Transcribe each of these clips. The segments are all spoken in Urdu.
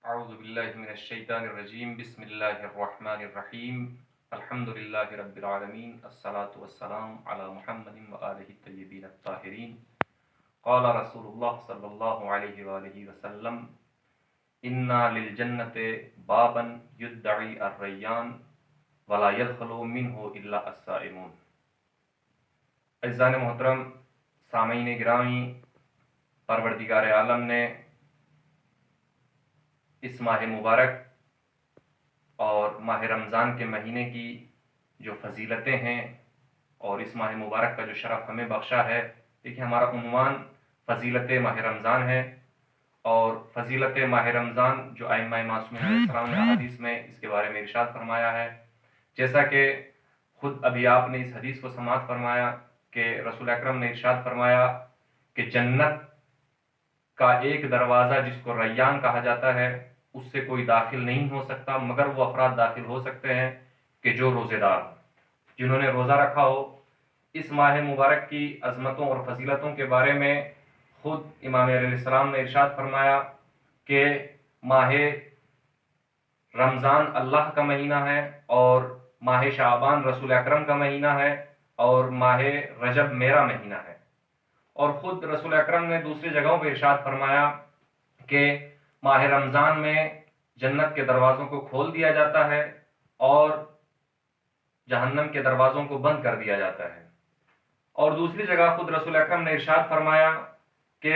اعوذ باللہ من الشیطان الرجیم بسم اللہ الرحمن الرحیم الحمد للہ رب العالمین الصلاة والسلام علی محمد وآلہ الطیبین الطاہرین قال رسول اللہ صلی اللہ علیہ وآلہ وسلم انا للجنت بابا یدعی الریان ولا يدخل منہ الا الصائمون۔ عزیزان محترم، سامعین گرامی، پروردگار عالم نے اس ماہ مبارک اور ماہ رمضان کے مہینے کی جو فضیلتیں ہیں اور اس ماہ مبارک کا جو شرف ہمیں بخشا ہے، دیکھیں ہمارا عنوان فضیلت ماہ رمضان ہے، اور فضیلت ماہ رمضان جو ائمہ معصومین علیہ السلام نے حدیث میں اس کے بارے میں ارشاد فرمایا ہے، جیسا کہ خود ابھی آپ نے اس حدیث کو سماعت فرمایا کہ رسول اکرم نے ارشاد فرمایا کہ جنت کا ایک دروازہ جس کو ریان کہا جاتا ہے، اس سے کوئی داخل نہیں ہو سکتا مگر وہ افراد داخل ہو سکتے ہیں کہ جو روزے دار ہوں، جنہوں نے روزہ رکھا ہو۔ اس ماہ مبارک کی عظمتوں اور فضیلتوں کے بارے میں خود امام علیہ السلام نے ارشاد فرمایا کہ ماہ رمضان اللہ کا مہینہ ہے، اور ماہ شعبان رسول اکرم کا مہینہ ہے، اور ماہ رجب میرا مہینہ ہے۔ اور خود رسول اکرم نے دوسری جگہوں پہ ارشاد فرمایا کہ ماہ رمضان میں جنت کے دروازوں کو کھول دیا جاتا ہے اور جہنم کے دروازوں کو بند کر دیا جاتا ہے۔ اور دوسری جگہ خود رسول اکرم نے ارشاد فرمایا کہ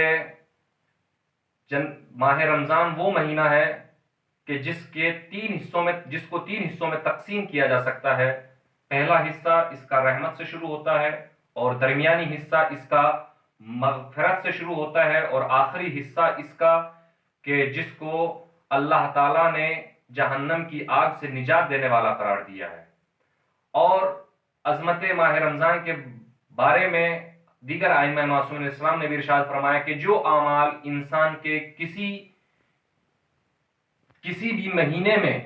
ماہ رمضان وہ مہینہ ہے کہ جس کو تین حصوں میں تقسیم کیا جا سکتا ہے۔ پہلا حصہ اس کا رحمت سے شروع ہوتا ہے، اور درمیانی حصہ اس کا مغفرت سے شروع ہوتا ہے، اور آخری حصہ اس کا کہ جس کو اللہ تعالیٰ نے جہنم کی آگ سے نجات دینے والا قرار دیا ہے۔ اور عظمت ماہ رمضان کے بارے میں دیگر ائمہ معصومین علیہ السلام نے بھی ارشاد فرمایا کہ جو اعمال انسان کے کسی بھی مہینے میں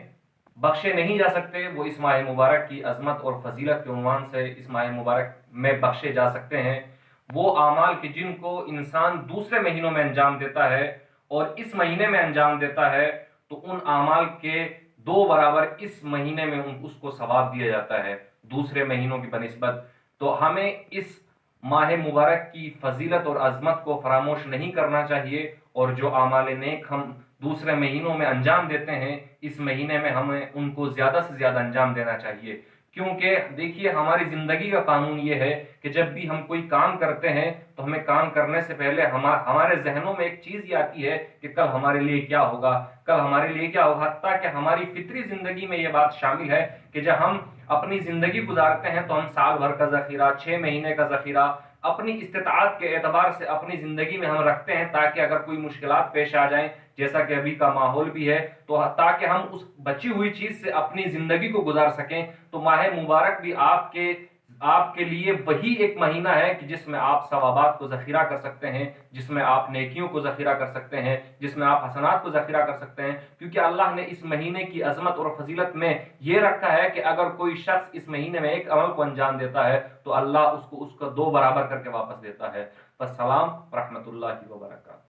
بخشے نہیں جا سکتے، وہ اس ماہ مبارک کی عظمت اور فضیلت کے عنوان سے اس ماہ مبارک میں بخشے جا سکتے ہیں۔ وہ اعمال کہ جن کو انسان دوسرے مہینوں میں انجام دیتا ہے اور اس مہینے میں انجام دیتا ہے، تو ان اعمال کے 2 برابر اس مہینے میں اس کو ثواب دیا جاتا ہے دوسرے مہینوں کی بنسبت۔ تو ہمیں اس ماہ مبارک کی فضیلت اور عظمت کو فراموش نہیں کرنا چاہیے، اور جو اعمال نیک ہم دوسرے مہینوں میں انجام دیتے ہیں، اس مہینے میں ہمیں ان کو زیادہ سے زیادہ انجام دینا چاہیے۔ کیونکہ دیکھیے ہماری زندگی کا قانون یہ ہے کہ جب بھی ہم کوئی کام کرتے ہیں تو ہمیں کام کرنے سے پہلے ہمارے ذہنوں میں ایک چیز یہ آتی ہے کہ کل ہمارے لیے کیا ہوگا، کل ہمارے لیے کیا ہوگا، حتیٰ کہ ہماری فطری زندگی میں یہ بات شامل ہے کہ جب ہم اپنی زندگی گزارتے ہیں تو ہم سال بھر کا ذخیرہ، 6 مہینے کا ذخیرہ اپنی استطاعت کے اعتبار سے اپنی زندگی میں ہم رکھتے ہیں، تاکہ اگر کوئی مشکلات پیش آ جائیں، جیسا کہ ابھی کا ماحول بھی ہے، تو تاکہ ہم اس بچی ہوئی چیز سے اپنی زندگی کو گزار سکیں۔ تو ماہ مبارک بھی آپ کے لیے وہی ایک مہینہ ہے کہ جس میں آپ ثوابات کو ذخیرہ کر سکتے ہیں، جس میں آپ نیکیوں کو ذخیرہ کر سکتے ہیں، جس میں آپ حسنات کو ذخیرہ کر سکتے ہیں، کیونکہ اللہ نے اس مہینے کی عظمت اور فضیلت میں یہ رکھا ہے کہ اگر کوئی شخص اس مہینے میں ایک عمل کو انجام دیتا ہے تو اللہ اس کا 2 برابر کر کے واپس دیتا ہے۔ والسلام ورحمۃ اللہ وبرکاتہ۔